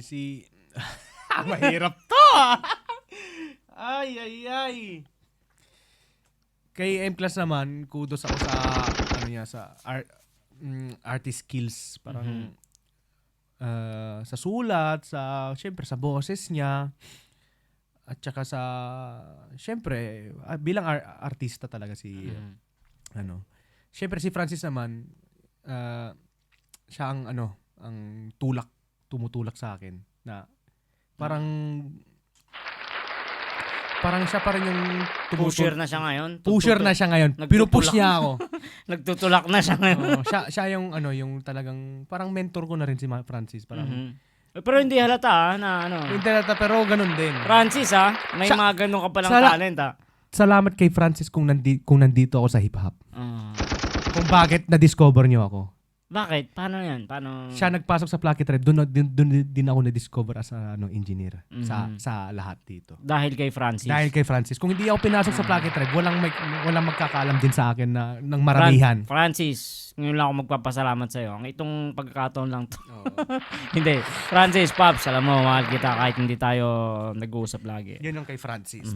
si mahirap to. Ay. Kay M-Class naman, kudos ako sa ano niya sa artist skills, parang sa sulat, syempre sa boses niya, at saka syempre bilang artista talaga si syempre si Francis naman, siya ang tumutulak sa akin na parang siya pa rin yung Pusher na siya ngayon. Pusher na siya ngayon. Pinupush niya ako. Nagtutulak na siya ngayon. Siya yung yung talagang parang mentor ko na rin si Francis. Parang Pero hindi halata na Hindi halata, pero ganun din. Francis may mga ganun ka palang talent Salamat kay Francis kung nandito ako sa hip-hop. Kung bakit na-discover niyo ako. Bakit? Paano yan? Paano? Siya nagpasok sa Plucky Tribe. Doon din ako na-discover as engineer sa lahat dito. Dahil kay Francis. Kung hindi ako pinasok sa Plucky Tribe, walang magkakaalam din sa akin na ng maramihan. Francis, ngayon lang ako magpapasalamat sa iyo. Ang itong pagkakataon lang to. Hindi. Francis, Pops, alam mo, mahal kita kahit hindi tayo nag-uusap lagi. Yun yung kay Francis.